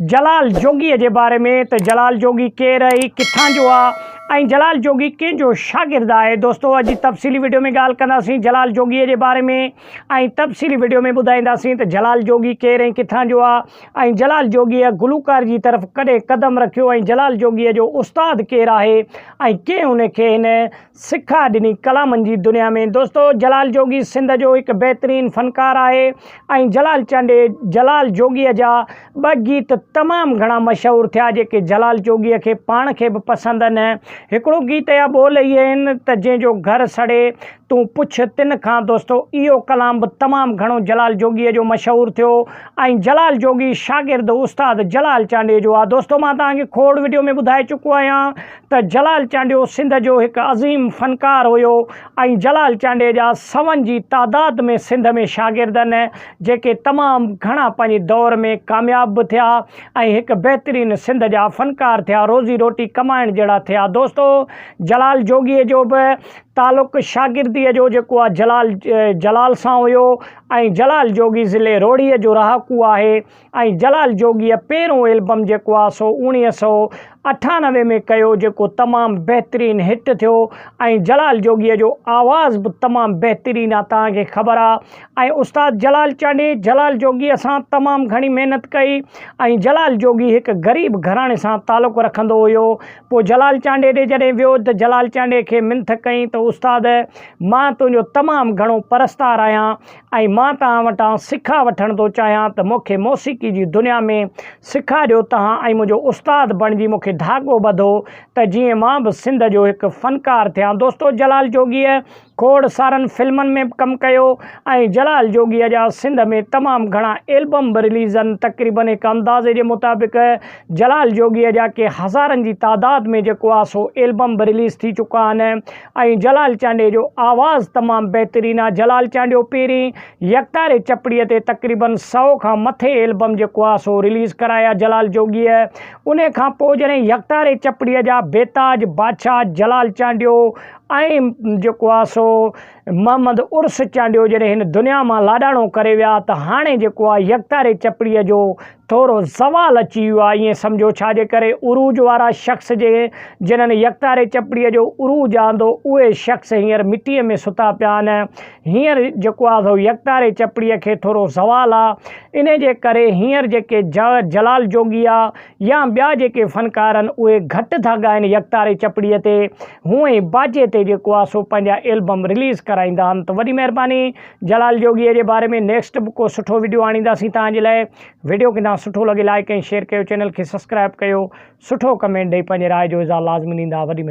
जलाल जोगी के बारे में। तो जलाल जोगी केर है, किथां जो आ, जलाल जोगी कंहिंजो शागिर्द है। दोस्तों अॼु तफ़सीली वीडियो में ॻाल्हि कंदासीं जलाल जोगी के बारे में, तफ़सीली वीडियो में ॿुधाईंदासीं त जलाल जोगी केर है, किथां जो आ, जलाल जोगी गुलूकार की तरफ़ कॾहिं कदम रखियो, जलाल जोगी जो उस्ताद केर है, कंहिं उनखे हिन सिखा ॾिनी कलामनि की दुनिया में। दोस्तों जलाल जोगी सिंध जो एक बेहतरीन फनकार है। जलाल जोगी जा ब गीत तमाम घना मशहूर थिया जेके जलाल जोगी के पान के भी पसंद न। एकड़ो गीत या बोल ये त जंहिंजो घर सड़े तू पुछ तिन खां। दोस्तों इहो कलाम भी तमाम घणो जलाल जोगी जो मशहूर थियो। जलाल जोगी शागिर्द उस्ताद जलाल चांडे जो आ। दोस्तों मां तव्हांखे खोड़ वीडियो में बुधाए चुको आहियां त जलाल चांडियो सिंध जो एक अज़ीम फनकार हुयो। जलाल चांडे जा सवन की तादाद में सिंध में शागिर्द न जेके तमाम घना पंहिंजे दौर में कामयाब भी थिया, एक बेहतरीन सिंध जा फनकार थिया, रोज़ी रोटी कमाइण जड़ा थिया। दोस्तों जलाल जोगी जो भी ताल्लुक शागिर्दी जो जेको आ जलाल सां हुयो। जलाल जोगी ज़िले रोड़ीअ जो रहाकू है। जलाल जोगी पहिरों एल्बम जेको आ सो 1998 में कयो जेको तमाम बेहतरीन हिट थियो। जलाल जोगी जो आवाज़ भी तमाम बेहतरीन आ, तव्हांखे ख़बर आ। उस्ताद जलाल चांडे जलाल जोगी सां तमाम घनी मेहनत कई। जलाल जोगी एक गरीब घराणे सां ताल्लुक रखंदो हुयो। पोइ जलाल चांडे ॾे जॾहिं वियो त जलाल चांडे खे मिंथ कई त उस्ताद मां तुंहिंजो तमाम घणो परस्तार आहियां, मां तव्हां वटां सिखा वठण थो चाहियां त मूंखे मौसीक़ी की दुनिया में सिखा ॾियो तव्हां, मुंहिंजो उस्ताद बणिजी मूंखे धागो ॿधो त जीअं मां भी सिंध जो एक फनकार थियां। दोस्तों जलाल जोगी खोड़ सारन फिल्मन में कम कयो। जलाल जोगी जा सिंध में तमाम घना एल्बम भी रिलीज़न तकरीबन एक अंदाजे के मुताबिक जलाल जोगी जा के हज़ारन की तादाद में जो आ सो एल्बम भी रिलीज़ थी चुका हैं। जलाल चांडे जो आवाज़ तमाम बेहतरीन है। जलाल चांडे पेरी यकतारे चपड़ीअ ते तकरीबन 100 का मथे एल्बम जो आ सो रिलीज़ कराया जलाल जोगी। उन खां पोइ जॾहिं यकतारे चपड़ीअ जा बेताज बादशाह जलाल चांडियो जो आ सो मोहम्मद उर्स चांडियो जॾहिं हिन दुनिया में लाडाणो करे विया त हाणे जेको आ यकतारे चपड़ीअ जो थोड़ो ज़वाल अची वियो आहे। ईअं सम्झो छाजे करे उरूज वारा शख़्स जिन्हनि यकतारे चपड़ीअ जो उरूज आंदो उहे शख़्स हींअर मिट्टीअ में सुता पिया आहिनि। हींअर जेको आहे यकतारे चपड़ीअ खे थोड़ो ज़वाल आहे। इन जे करे हींअर जेके जलाल जोगी आहे या ॿिया जेके फ़नकार आहिनि उहे घटि था ॻाइनि यकतारे चपड़ीअ ते, हूअं ई बाजे ते जेको आहे सो पंहिंजा एल्बम रिलीज़ कराईंदा आहिनि। त वॾी महिरबानी जलाल जोगीअ जे बारे में नेक्स्ट भी को सुठो वीडियो आणींदासीं तव्हांजे लाइ। वीडियो खे सुठो लगे लाइक एंड शेयर कयो, चैनल के सब्सक्राइब कयो, सुठो कमेंट ॾेई पंहिंजे राय जो इज़हार लाज़मी ॾींदा। वॾी